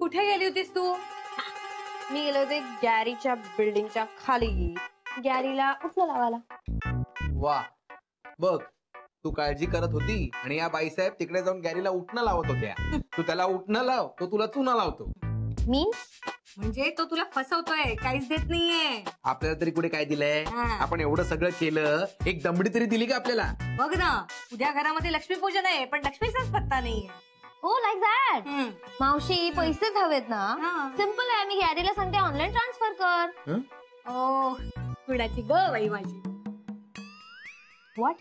कुठे गेली होतीस तू? मी गेले होते गॅरीच्या बिल्डिंगच्या खाली गॅरीला उठणं लावायला. वा बघ, तू काळजी करत होती आणि या बाईसाहेब तिकडे जाऊन गॅरीला उठणं लावत होत्या. तू त्याला उठणं लाव, तो तुला चुना लावतो. मी म्हणजे तो तुला फसवतोय, काहीच देत नाहीये. आपल्याला तरी कुठे काय दिलंय? आपण एवढं सगळं केलं, एक दमडी तरी दिली का आपल्याला? बघ ना, उद्या घरामध्ये लक्ष्मीपूजन आहे पण लक्ष्मीचाच पत्ता नाहीये. हो लाईक दॅट. मावशी पैसेच हवेत ना? सिम्पल आहे, मी गॅरीला सांगते ऑनलाईन ट्रान्सफर कर. ओ गुणाची ग बाई माझी. व्हॉट?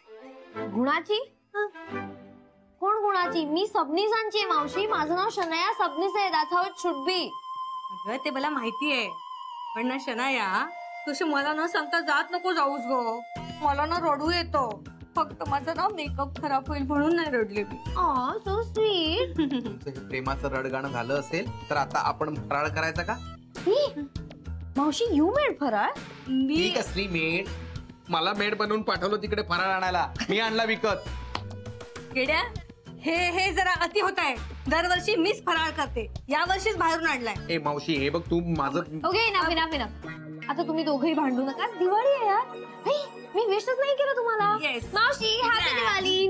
गुणाची? कोण गुणाची? मी सबनीसांची मावशी. माझं नाव शनाया सबनीस आहे. That's how it should be. अगं ते मला माहितीये, पण ना शनाया, तुझी मला न सांगता जात नको जाऊस गो. मला ना रडू येतो. फक्त माझं ना मेकअप खराब होईल म्हणून नाही रडले मी. So sweet. तुमचं हे प्रेमाचं रडगाणं झालं असेल तर आता आपण फराळ करायचा का? मावशी यू मेड फराळ? मी कसली मेड? मला मेड बनवून पाठवलं तिकडे फराळ आणायला. मी आणला विकत. गेड्या, हे जरा अति होत आहे. दरवर्षी मीच फराळ करते, या वर्षीच बाहेरून आणलाय. ए मावशी, हे बघ तू माझं. ओके ना. आता तुम्ही दोघंही भांडू नका. दिवाळी आहे यार. मी विशच नाही केलं तुम्हाला. मावशी हॅपी दिवाळी.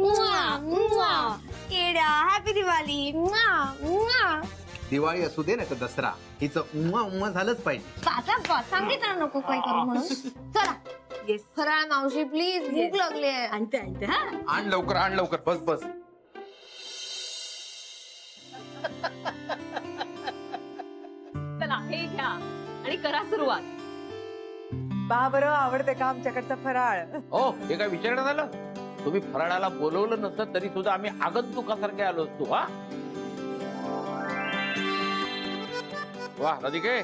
केड्या हॅपी दिवाळी. दिवाळी असू दे ना तर दसरा, हिचं उम्मा उम्मा झालंच पाहिजे. आता सांगितलं नको काय करू म्हणून. चला फराळ मावशी प्लीज, भूक लागली आहे. आणते हा. आण लवकर बस. चला हे घ्या आणि करा सुरुवात. पहा बरं, आवडते का आमच्याकडचा फराळ? हो, हे काय विचारण्यात आलं? तुम्ही फराळाला बोलवलं नसतं तरी सुद्धा आम्ही आगंतुकासारखे आलो असतो. वा राधिके,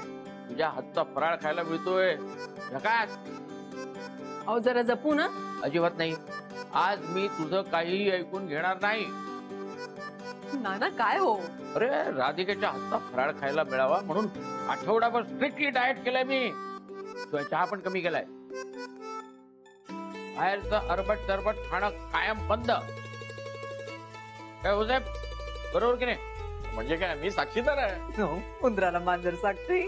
तुझ्या हातचा फराळ खायला मिळतोय. झकास. अहो जरा जपू ना. अजिबात नाही. आज मी तुझं काहीही ऐकून घेणार नाही. नाना काय हो? अरे राधिकेच्या हातचा फराळ खायला मिळावा म्हणून आठवडाभर स्ट्रिक्टली डाएट केलंय मी. तो चहा पण कमी केलाय. बाहेरचं अरबट तरबट खाणं कायम बंद. काय हो साहेब, बरोबर की नाही? म्हणजे काय, मी साक्षीदार आहे. उंदराला मांजर साक्षी.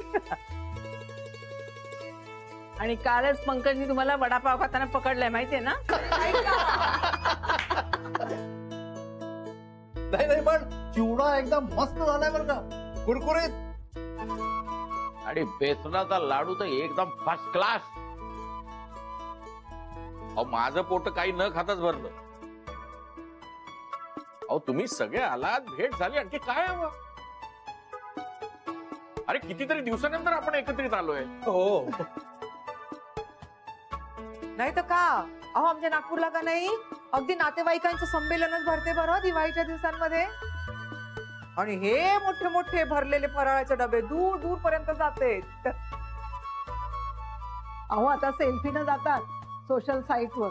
आणि कालच पंकजनी तुम्हाला वडापाव खाताना पकडलाय माहितीये ना? नाही पण चिवडा एकदम मस्त झालाय बरं का, कुरकुरीत. आणि बेसनाचा लाडू तर एकदम फर्स्ट क्लास. अहो माझं पोट काही न खाताच भरलं. अहो तुम्ही सगळे आलात, भेट झाली, आणखी काय हवं? अरे कितीतरी दिवसानंतर आपण एकत्रित आलोय. हो नाही तर का? अहो आमच्या नागपूरला का नाही अगदी नातेवाईकांचं संमेलनच भरते बरं दिवाळीच्या दिवसांमध्ये. आणि हे मोठे मोठे भरलेले फराळाचे डबे दूर दूर पर्यंत जाते. अहो आता सेल्फीनं जातात सोशल साईटवर.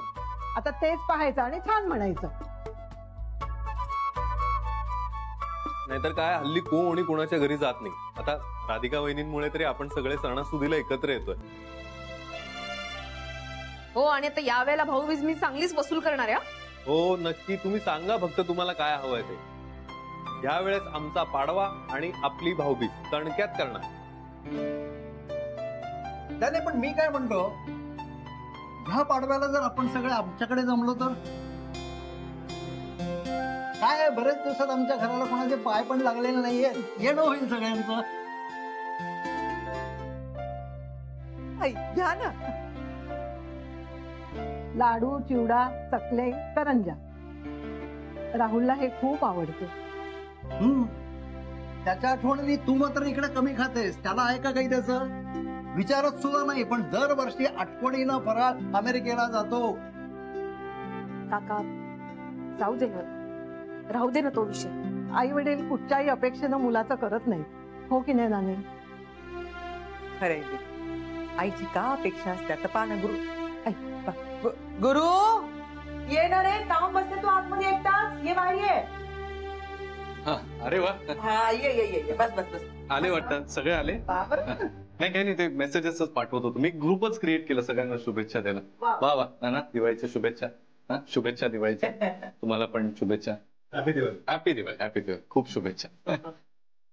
आता तेच पाहायचं आणि छान म्हणायचं. नाहीतर काय, हल्ली कोणी कोणाच्या घरी जात नाही. आता राधिका वहिनींमुळे तरी आपण सगळे सणासुदीला एकत्र येतोय. हो, आणि आता यावेळेला भाऊबीज मी चांगलीच वसूल करणार आहे. हो नक्की, तुम्ही सांगा फक्त तुम्हाला काय हवंय ते. यावेळेस आमचा पाडवा आणि आपली भाऊबीज तणक्यात करणार. नाही पण मी काय म्हणतो, ह्या पाडव्याला जर आपण सगळे आमच्याकडे जमलो तर काय, बरेच दिवसात आमच्या घराला कोणाचे पाय पण लागलेले नाहीये. येणं होईल सगळ्यांचं. घ्या ना. लाडू, चिवडा, चकले, करंजा. राहुलला हे खूप आवडते. त्याच्या आठवणी तू मात्र इकडे कमी खातेस. त्याला आहे का काही त्याचं? विचारत सुद्धा नाही, पण दरवर्षी आठवणीनं फराळ अमेरिकेला जातो. काका जाऊ दे ना, राहू दे ना तो विषय. आई वडील कुठच्याही अपेक्षेनं मुलाचं करत नाही. हो की नाही नानी? खरंय, आईची का अपेक्षा असते? आता पहा ना गुरु ये ना रे, जाऊन बसते तू आतमध्ये एकटाच. ये बाहेर ये. अरे वा, हा ये ये ये बस बस बस. आले वाटतं सगळे आले. नाही काही नाही, ते मेसेजेसच पाठवत होतो मी. ग्रुपच क्रिएट केलं सगळ्यांना शुभेच्छा द्यायला. वा वा नाना, दिवाळीच्या शुभेच्छा. शुभेच्छा दिवाळीच्या. तुम्हाला पण शुभेच्छा. Happy Diwali. Happy Diwali, happy Diwali. खूप शुभेच्छा.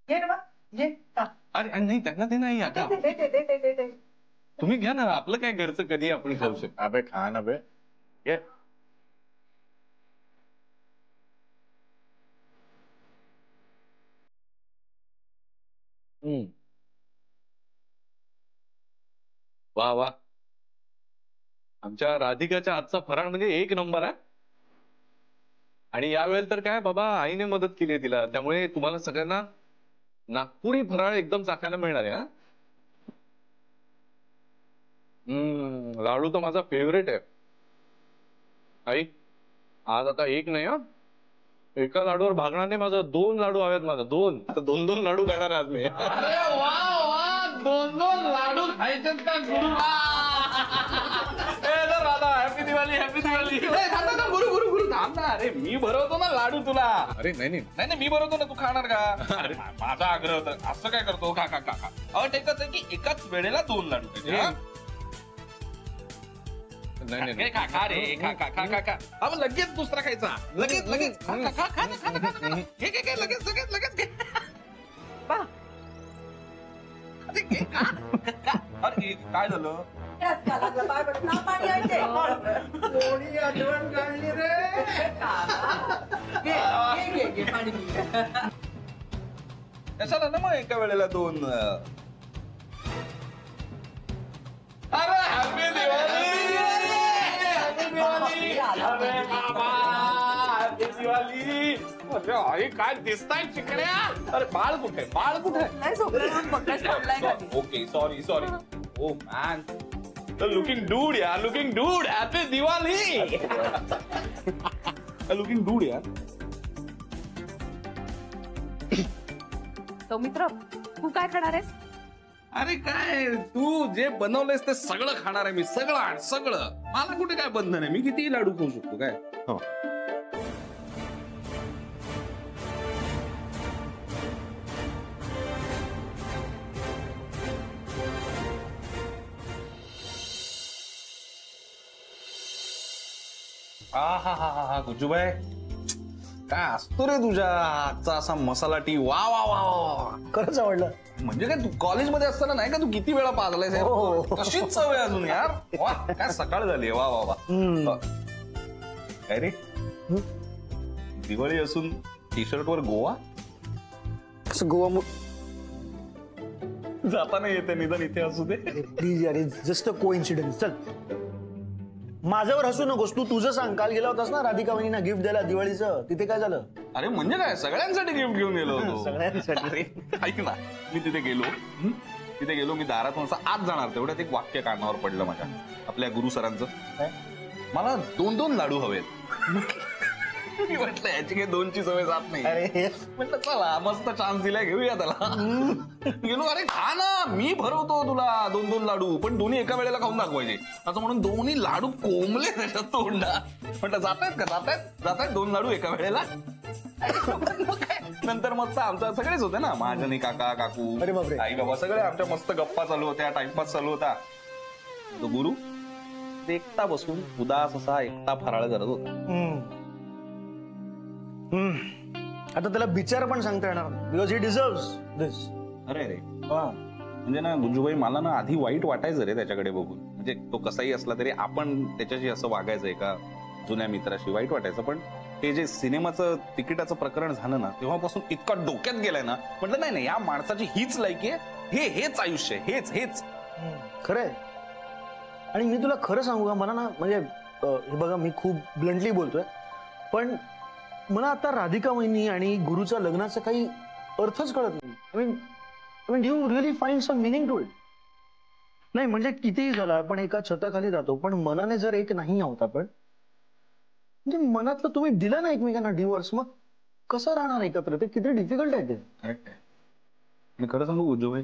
ये ना बा, ये का? अरे नाही, त्यांना ते नाही आता. दे. तुम्ही घ्या ना, आपलं काय घरचं कधी आपण खाऊ शकतो. अबे खा ना बे. ये. वा वा, आमच्या राधिकाच्या हातचा फराळ म्हणजे एक नंबर आहे. आणि यावेळेला तर काय बाबा, आईने मदत केली आहे तिला, त्यामुळे तुम्हाला सगळ्यांना नागपुरी फराळ एकदम चाखायला मिळणार आहे. हा, लाडू तर माझा फेवरेट आहे. आई, आज आता एक नाही हा, एका लाडूवर भागणार नाही माझं, 2 लाडू हवेत माझा, 2. आता 2 लाडू खाणार आज मी. अरे वा वा, 2 लाडू खायचे का गुरु? Radha, happy Diwali, happy Diwali. गुरु थांब ना. अरे मी भरवतो ना लाडू तुला. अरे नाही मी भरवतो ना, तू खाणार का? अरे माझा आग्रह होता. असं काय करतो? खा खा खा खा. अहो टेकच आहे की एकाच वेळेला 2 लाडू खायचे. नाही खा खा रे, खा खा खा खा खा. अहो लगेच दुसरा खायचा, लगेच खा खा खा खा खा खा खा. घे लगेच घे. बा, अरे घे, खा. अरे काय झालं? पाणी आणते. कोणी आठवण काढली रे? घे पाणी पी. कशाला ना मग एका वेळेला 2? अरे हॅपी दिवाळी, हॅपी दिवाळी. अरे बाबा, हॅपी दिवाळी. अरे आई काय दिसताय चिकण्या. अरे बाळ कुठे? नाही झोपलं बघाच थांबलाय खाली. Okay, sorry. Oh man, looking dude यार, looking dude. Happy Diwali. Looking dude यार. सौमित्र, तू काय खाणार आहेस? अरे काय, तू जे बनवलंयस ते सगळं खाणार आहे मी, सगळं. मला कुठे काय बंधन आहे, मी कितीही लाडू खाऊ शकतो. काय हो. हा गुज्जूबाई, काय असतो रे तुझ्या हातचा असा मसाला टी. वा वा वा वा. खरंच आवडलं. म्हणजे काय, तू कॉलेजमध्ये असताना नाही का तू किती वेळा पाजलायस? हो. कशीच सवय अजून यार. वा, काय सकाळ झाली. वा वा वा. काय रे, दिवाळी असून टी शर्ट वर गोवा? कसं गोवा? जाताना येते, निदान इथे असू दे. प्लीज यार, जस्ट कोइन्सिडन्स. चल, माझ्यावर हसू नकोस. तू तुझं सांग. काल गेला होतास ना राधिका वहिनींना गिफ्ट द्यायला दिवाळीचं, तिथे काय झालं? अरे म्हणजे काय, सगळ्यांसाठी गिफ्ट घेऊन गेलो होतो. सगळ्यांसाठी. अरे ऐक ना, मी तिथे गेलो, मी दारातून असं आत जाणार, तेवढ्यात एक वाक्य कानावर पडलं माझ्या, आपल्या गुरु सरांचं. मला 2 लाडू हवेत. मी म्हटलं याची काही 2ची सवय जात नाही. अरे म्हटलं चला, मस्त चान्स दिलाय, घेऊया त्याला. गेलो, अरे खा ना, मी भरवतो तुला 2 लाडू, पण दोन्ही एका वेळेला खाऊन दाखवायचे. असं म्हणून 2 लाडू कोंबले त्याच्यात तोंडात. म्हटलं जातायत 2 लाडू एका वेळेला. नंतर मस्त आमचं सगळेच होते ना, महाजनी काका काकू, अरे बापरे, आई बाबा, सगळे आमच्या मस्त गप्पा चालू होत्या, टाइमपास चालू होता. तो गुरु एकटा बसून उदास असा एकटा फराळ करत होता. आता त्याला बिचार पण सांगता येणार, बिकॉज ही डिझर्व्स दिस. अरे म्हणजे ना गुंजूबाई, मला ना आधी वाईट वाटायचं रे त्याच्याकडे बघून. म्हणजे तो कसाही असला तरी आपण त्याच्याशी असं वागायचं एका जुन्या मित्राशी, वाईट वाटायचं. पण हे जे सिनेमाचं तिकिटाचं प्रकरण झालं ना, तेव्हापासून इतका डोक्यात गेलाय ना, म्हटलं नाही, या माणसाची हीच लायकी आहे, हेच आयुष्य आहे, हेच. खरंय. आणि मी तुला खरं सांगू का, मला ना म्हणजे हे बघा, मी खूप ब्लंटली बोलतोय, पण मला आता राधिका वहिनी आणि गुरुच्या लग्नाचा काही अर्थच कळत नाही. I mean, do you really find some meaning to it? नाही म्हणजे कितीही झालं, आपण एका छताखाली राहतो, पण मनाने जर एक नाही आहोत आपण, म्हणजे मनातलं तुम्ही दिलं ना एकमेकांना डिवोर्स, मग कसं राहणार एकत्र? ते किती डिफिकल्ट आहे ते. मी खरं सांगू गुज्जूबाई,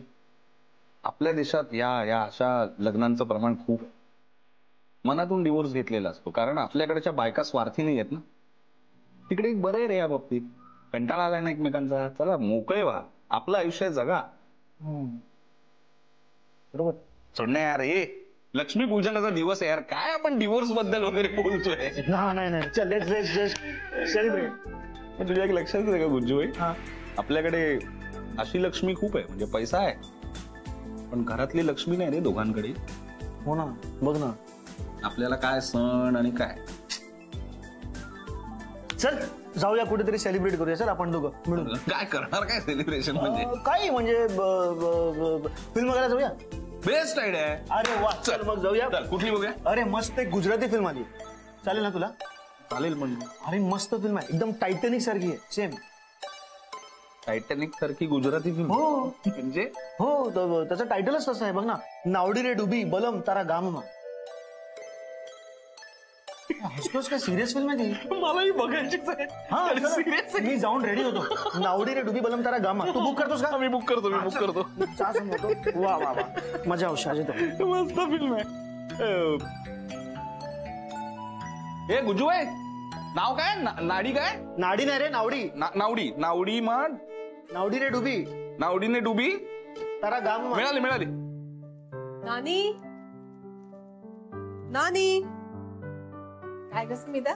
आपल्या देशात या अशा लग्नांचं प्रमाण खूप मनातून डिवोर्स घेतलेला असतो, कारण आपल्याकडच्या बायका स्वार्थी नाही आहेत ना. तिकडे एक बरं आहे रे या बाबतीत, कंटाळा आलाय ना एकमेकांचा, चला मोकळे व्हा, आपलं आयुष्य जगा. बरोबर. सोडण्या यार, लक्ष्मीपूजनाचा दिवस आहे यार, काय आपण डिवोर्स बद्दल वगैरे बोलतोय? नाही चल, लेट्स सेलिब्रेट. तुझ्या एक लक्षात आहे का गुज्जूबाई, हा. आपल्याकडे अशी लक्ष्मी खूप आहे, म्हणजे पैसा आहे, पण घरातली लक्ष्मी नाही रे दोघांकडे. हो ना, बघ ना. आपल्याला काय सण आणि काय. चल जाऊया कुठेतरी सेलिब्रेट करूया सर आपण दोघं मिळून. काय करणार, काय सेलिब्रेशन म्हणजे. काय म्हणजे फिल्म बघायला जाऊया. बेस्ट आयडिया आहे. अरे वा, चल मग जाऊया. चल, कुठली बघूया. अरे मस्त एक गुजराती फिल्म आली, चालेल ना तुला. चालेल म्हणजे. अरे मस्त फिल्म आहे, एकदम टायटॅनिक सारखी आहे सेम. टायटॅनिक सारखी गुजराती फिल्म. हो म्हणजे हो, त्याचं टायटलच तसं आहे बघ ना, नावडी रे डुबी बलम तारा गाम. हसतोस काय, सिरियस फिल्म आहे ती. मलाही बघायचीच आहे. हा, मी जाऊन रेडी होतो. नावडी रे डुबी बलम तारा गामा. तू बुक करतोस का. मी बुक करतो. चहा समोर होतो. वा वा वा, मजा हौशी अजित. मस्त फिल्म आहे. हे गुज्जूबाई, नाव काय. नाडी काय. नाडी नाही रे, नावडी. नावडी मग नावडी रे डुबी. नावडीने डुबी तारा गाम. मिळाली. नानी नानी. काय ग स्मिता,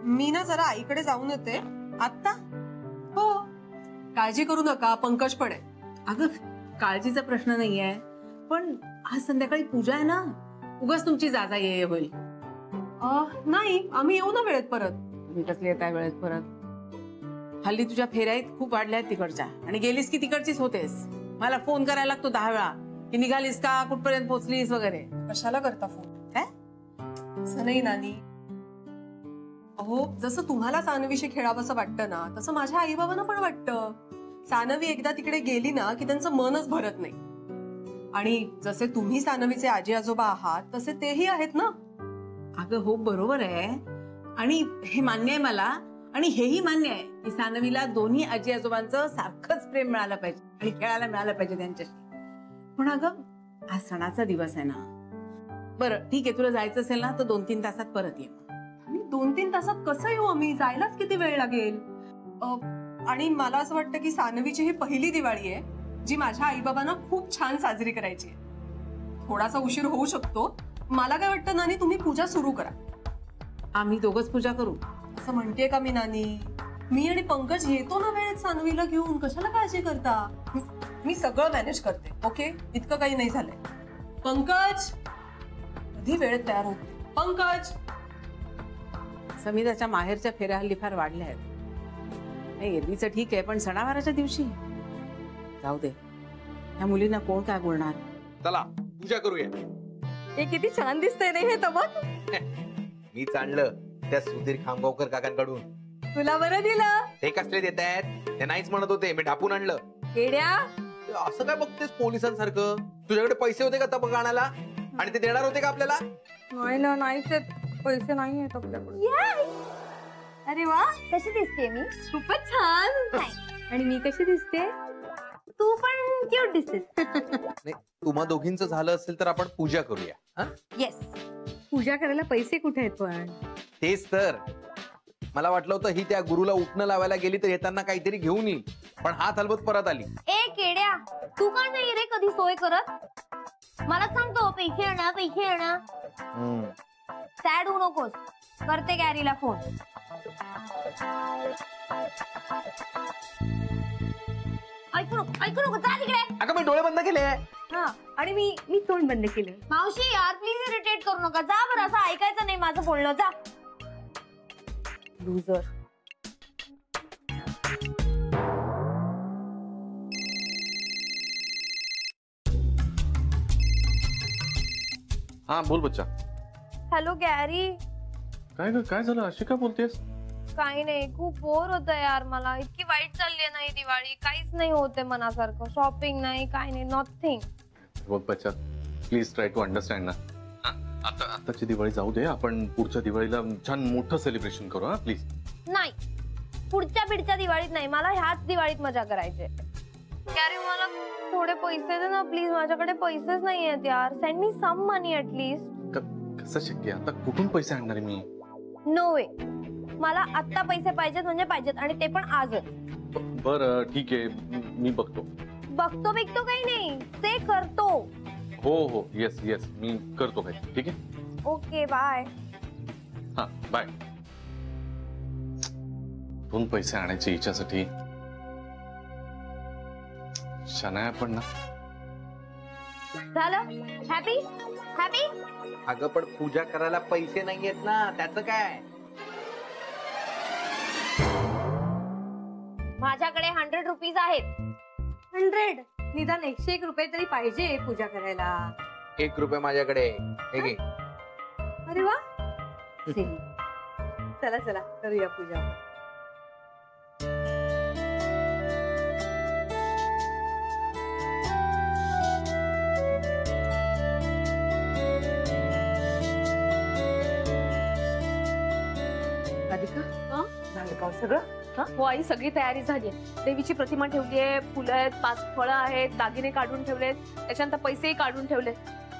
मी ना जरा आईकडे जाऊन येते. आत्ता? हो, काळजी करू नका, पंकज पण आहे. अगं काळजीचा प्रश्न नाहीये, पण आज संध्याकाळी पूजा आहे ना, उगाच तुमची जाजा ये होईल. नाही, आम्ही येऊ ना वेळेत परत. तुम्ही कसली येताय वेळेत परत. हल्ली तुझ्या फेऱ्या खूप वाढल्यात तिकडच्या, आणि गेलीस की तिकडचीच होतेस. मला फोन करायला लागतो 10 वेळा की निघालीस का, कुठपर्यंत पोहोचलीस वगैरे. कशाला करता फोन. काय असं नाही नानी. अहो, जसं तुम्हाला सानवीशी खेळावंसं वाटतं ना, तसं माझ्या आई बाबांना पण वाटतं. सानवी एकदा तिकडे गेली ना की त्यांचं मनच भरत नाही. आणि जसे तुम्ही सानवीचे आजी आजोबा आहात, तसे तेही आहेत ना. अगं हो, बरोबर आहे, आणि हे मान्य आहे मला, आणि हेही मान्य आहे की सानवीला दोन्ही आजी आजोबांचं सारखंच प्रेम मिळालं पाहिजे आणि खेळायला मिळालं पाहिजे त्यांच्याशी. पण अगं आज सणाचा दिवस आहे ना. बरं ठीक आहे, तुला जायचं असेल ना तर 2-3 तासात परत ये. आणि 2-3 तासात कसं येऊ आम्ही, जायलाच किती वेळ लागेल. आणि मला असं वाटतं की सानवीची ही पहिली दिवाळी आहे जी माझ्या आईबाबांना खूप छान साजरी करायची आहे. थोडासा उशीर होऊ शकतो. मला काय वाटतं नानी, तुम्ही पूजा सुरू करा. आम्ही दोघंच पूजा करू असं म्हणतेय का मी नानी. मी आणि पंकज येतो ना वेळेत सानवीला घेऊन, कशाला काळजी करता. मी सगळं मॅनेज करते. ओके, इतकं काही नाही झालंय. पंकज कधी वेळेत तयार होते. पंकज. समिताच्या माहेरच्या फेऱ्या हल्ली फार वाढल्या आहेत. नाही, एरवीचं ठीक आहे, पण सणावाराच्या दिवशी जाऊ दे. ह्या मुलींना कोण काय बोलणार. चला पूजा करूया. हे किती छान दिसतंय नाही हे तबक. मीच आणलं त्या सुधीर खामगावकर काकांकडून. तुला बरं दिलं. ते कसले देत आहेत, ते नाहीच म्हणत होते, मी ढापून आणलं. येड्या, असं काय बघतेस पोलिसांसारखं. तुझ्याकडे पैसे होते का तबक आणायला, आणि ते देणार होते का आपल्याला. नाही ना, नाहीच पैसे नाही आहेत आपल्याकडे. अरे वा, कशी दिसते मी. खूपच छान. आणि मी कशी दिसते. तू पण क्यूट दिसतेस. नाही, तुम्हा दोघींचं झालं असेल तर आपण पूजा करूया. हा, येस. पूजा करायला पैसे कुठे आहेत पण. तेच तर मला वाटलं होतं ही त्या गुरुला उठणं लावायला गेली तर येताना काहीतरी घेऊन येईल, पण हात हलवत परत आली. ए केड्या, तू का नाही रे कधी सोय करत. मला सांगतो पैसे आणा. सॅड होऊ नकोस. करते गॅरीला फोन. ऐकू नको, जा तिकडे. अगं मी डोळे बंद केले. हा, आणि मी तोंड बंद केलं. मावशी यार प्लीज इरिटेट करू नका. जा बरं, असं ऐकायचं नाही माझं बोलणं. जा. लूजर. हा बोल बच्चा. Hello Gary. काय ग, काय झालं, अशी काय बोलतेस. काही नाही, खूप बोर होतं यार मला. इतकी वाईट चालली नाही दिवाळी. काहीच नाही होते मनासारखं. शॉपिंग नाही, काही नाही, नथिंग. बघ बच्चा, प्लीज ट्राय टू अंडरस्टँड ना. आताची दिवाळी जाऊ दे, आपण पुढच्या दिवाळीला छान मोठं सेलिब्रेशन करू. हा प्लीज. नाही, पुढच्या दिवाळीत नाही, मला ह्याच दिवाळीत मजा करायची. गॅरी मला थोडे पैसे दे ना प्लीज. माझ्याकडे पैसेच नाही आहेत यार. Send me some money at least. कसं शक्य, आता कुठून पैसे आणणार आहे मी. नो वे. मला आता पैसे पाहिजेत म्हणजे पाहिजेत, आणि ते पण आजच. बरं ठीक आहे, मी बघतो. बिकतो काही नाही, ते करतो. हो येस मी करतो काय. ठीक आहे, ओके बाय. हा बाय. कुठून पैसे आणायचे हिच्यासाठी? शनाया पण ना. झालं? Happy happy? अगं पण पूजा करायला पैसे नाहीयेत ना, त्याचं काय? माझ्याकडे 100 रुपीज आहेत. 100? निदान 101 रुपये तरी पाहिजे पूजा करायला. 1 रुपये माझ्याकडे. हे घे. अरे वा. चला चला करूया पूजा. राधिका झालं का सगळं? हो आई, सगळी तयारी झाली आहे. देवीची प्रतिमा ठेवली आहे, फुलं आहेत, 5 फळं आहेत, दागिने काढून ठेवलेत, त्याच्यानंतर पैसेही काढून ठेवले.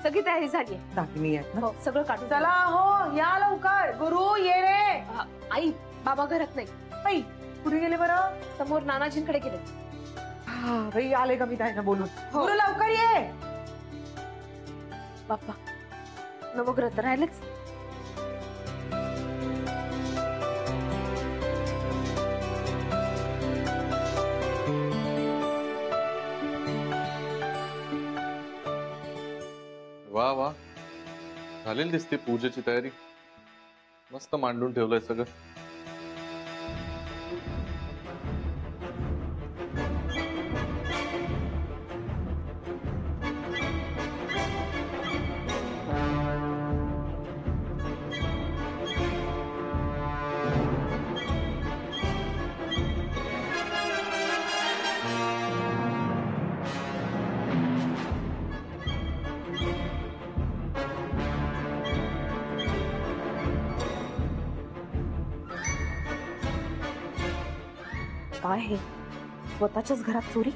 सगळी तयारी झाली आहे. दागिनी आहेत ना? हो, सगळं काढून चला हो या लवकर. गुरु ये रे. आई, बाबा घरात नाही. बाई कुठे गेले बरं? समोर नानाजींकडे गेले. हा बाई आले का मी त्यांना बोलून. गुरु लवकर ये. बाप्पा नवग्रह तर राहिलेच. वा वा, झालेली दिसते पूजेची तयारी. मस्त मांडून ठेवलंय सगळं. काय हे, स्वतःच्याच घरात चोरी?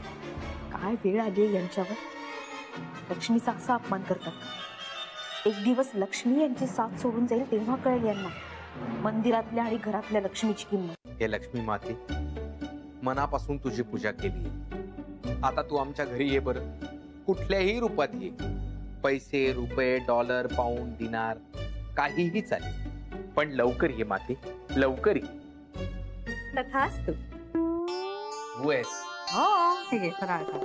काय वेळ आली यांच्यावर. लक्ष्मीचा असा अपमान करतात. एक दिवस लक्ष्मी यांची साथ सोडून जाईल तेव्हा कळेल यांना मंदिरातल्या आणि घरातल्या लक्ष्मीची किंमत. हे लक्ष्मी माते, मनापासून तुझी पूजा केली. आता तू आमच्या घरी ये बरं. कुठल्याही रूपात ये. पैसे, रुपये, डॉलर, पाऊंड, दिनार काहीही चालेल, पण लवकर ये माते, लवकर ये. तथास्तु. हो ठीक आहे. फराळ खा.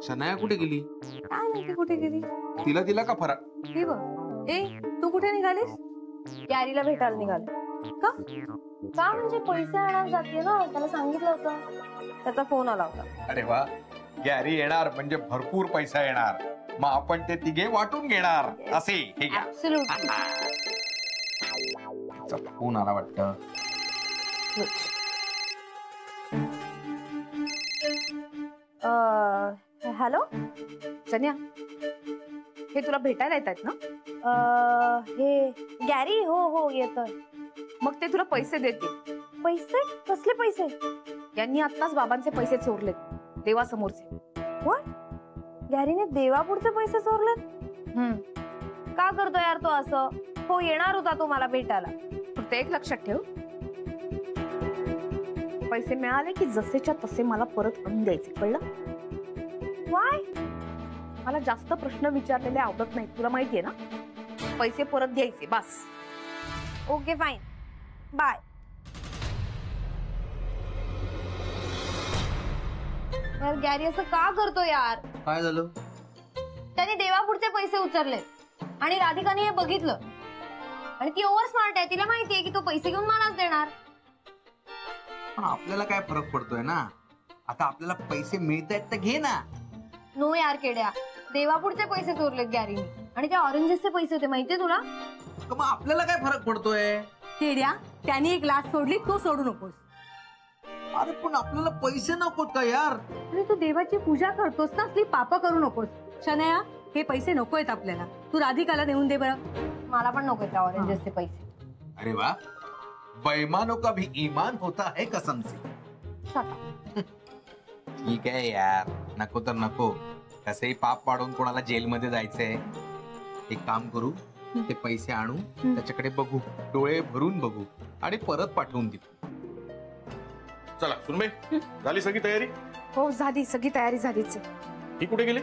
शनाया कुठे गेली? काय माहिती कुठे गेली? तिला दिला का फराळ? हे बघ. ए तू कुठे निघालीस? गॅरीला भेटायला निघाले. का? का म्हणजे पैसे आणायला जाते ना, त्याला सांगितलं होतं. त्याचा फोन आला होता. अरे वा, गॅरी येणार म्हणजे भरपूर पैसा येणार. मग आपण ते तिघे वाटून घेणार. असे हे घ्या. ऍब्सोल्युटली. फोन आला वाटतं. हॅलो जन्या, हे तुला भेटायला येत आहेत ना? हे गॅरी? हो हो येतोय. मग ते तुला पैसे देतील. पैसे? कसले पैसे? यांनी आत्ताच बाबांचे पैसे चोरलेत, देवासमोरचे. गॅरीने देवापुढचे पैसे चोरलेत? का करतो यार तो असं? हो येणार होता तो मला भेटायला. फक्त एक लक्षात ठेव, पैसे मिळाले की जसेच्या तसे मला परत आणून द्यायचे, कळलं? वाय? मला जास्त प्रश्न विचारलेले आवडत नाहीत, तुला माहितीये ना. पैसे परत द्यायचे बस. Okay fine, bye. यार गॅरी असं का करतो यार? काय झालं? त्याने देवापुढचे पैसे उचलले आणि राधिकाने हे बघितलं. आणि ती ओव्हर स्मार्ट आहे, तिला माहितीये की तो पैसे घेऊन मलाच देणार. पण आपल्याला काय फरक पडतोय ना. आता आपल्याला पैसे मिळतायत तर घे ना. नो यार केड्या, देवापुढचे पैसे चोरलेत गॅरीने. आणि त्या ऑरेंजेसचे पैसे होते, माहितीये तुला? मग आपल्याला काय फरक पडतोय? केड्या, त्याने एक लाच सोडली, तू सोडू नकोस. अरे पण आपल्याला पैसे नकोत का यार? आणि तू देवाची पूजा करतोस ना, असली पाप करू नकोस. शनया, हे पैसे नकोयत आपल्याला. तू राधिकाला देऊन दे बरं. मला पण नको त्या ऑरेंजेसचे पैसे. अरे वा, बेईमानों का भी ईमान होता है कसम से. ठीक आहे यार, नको तर नको. कसंही पाप पाडून कोणाला जेलमध्ये जायचंय. एक काम करू, ते पैसे आणू, त्याच्याकडे बघू, डोळे भरून बघू आणि परत पाठवून देऊ. चला सुनबाई, झाली सगळी तयारी? हो झाली, सगळी तयारी झालीच. ही कुठे गेले?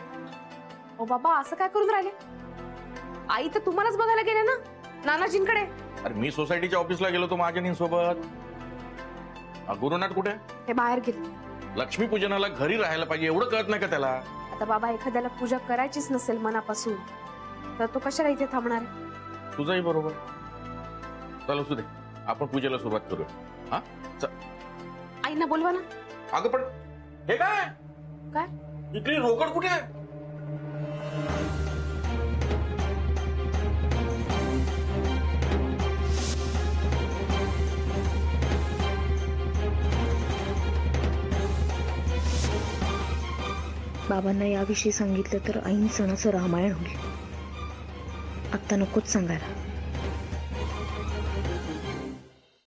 ओ बाबा, असं काय करून राहिले? आई तर तुम्हालाच बघायला गेले ना, नानाजींकडे. अरे मी सोसायटीच्या ऑफिसला गेलो होतो महाजनींसोबत. गुरुनाथ कुठे? हे बाहेर गेले. लक्ष्मीपूजनाला घरी राहायला पाहिजे एवढं कळत नाही का त्याला? आता बाबा एखाद्याला पूजा करायचीच नसेल मनापासून तर तो कशाला इथे थांबणार आहे? तुझंही बरोबर. चल असू दे, आपण पूजेला सुरुवात करूया. हा चल. आईना बोलवा ना. अगं पण हे काय काय? इथली रोकड कुठे आहे? बाबांना याविषयी सांगितलं तर ऐन सणाचं रामायण होईल. आता नकोच सांगायला.